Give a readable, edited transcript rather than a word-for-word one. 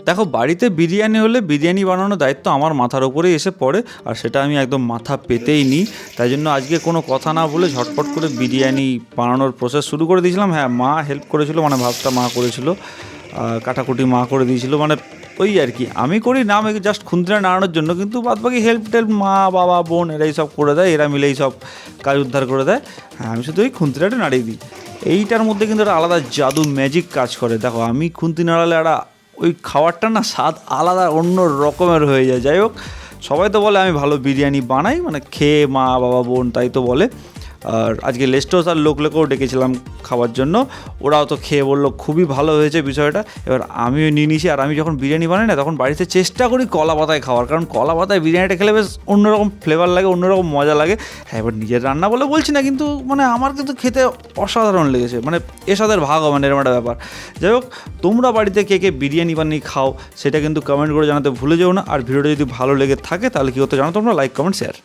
দেখো, বাড়িতে বিরিয়ানি হলে বিরিয়ানি বানানোর দায়িত্ব আমার মাথার ওপরেই এসে পড়ে, আর সেটা আমি একদম মাথা পেতেই নিই। তাই জন্য আজকে কোনো কথা না বলে ঝটপট করে বিরিয়ানি বানানোর প্রসেস শুরু করে দিয়েছিলাম। হ্যাঁ, মা হেল্প করেছিল, মানে ভাতটা মা করেছিল, কাটাকুটি মা করে দিয়েছিল, মানে ওই আর কি। আমি করি না, আমি জাস্ট খুন্তিটা নাড়ানোর জন্য, কিন্তু বাদবাকি হেল্প টেল্প মা বাবা বোন এরাই সব করে দেয়, এরা মিলেই সব কাজ উদ্ধার করে দেয়। হ্যাঁ, আমি শুধু ওই খুন্তিটা নাড়িয়ে দিই। এইটার মধ্যে কিন্তু একটা আলাদা জাদু ম্যাজিক কাজ করে। দেখো, আমি খুন্তি নাড়ালে একটা ওই খাবারটা না স্বাদ আলাদা অন্য রকমের হয়ে যায়। যাই হোক, সবাই তো বলে আমি ভালো বিরিয়ানি বানাই, মানে খেয়ে মা বাবা বোন তাই তো বলে। আর আজকে লেস্টোস আর লোকলেকেও ডেকেছিলাম খাওয়ার জন্য, ওরাও তো খেয়ে বললো খুবই ভালো হয়েছে বিষয়টা। এবার আমিও নিয়ে নিয়েছি, আর আমি যখন বিরিয়ানি বানাই না তখন বাড়িতে চেষ্টা করি কলা পাতায় খাওয়ার, কারণ কলা পাতায় বিরিয়ানিটা খেলে বেশ অন্যরকম ফ্লেভার লাগে, অন্যরকম মজা লাগে। হ্যাঁ, এবার নিজের রান্না বলে বলছি না, কিন্তু মানে আমার কিন্তু খেতে অসাধারণ লেগেছে, মানে এসাদের ভাগ হবে এরকম একটা ব্যাপার। যাই হোক, তোমরা বাড়িতে কে কে বিরিয়ানি বানিয়ে খাও সেটা কিন্তু কমেন্ট করে জানাতে ভুলে যেও না। আর ভিডিওটা যদি ভালো লেগে থাকে তাহলে কী হতে জানো তোমরা, লাইক কমেন্ট শেয়ার।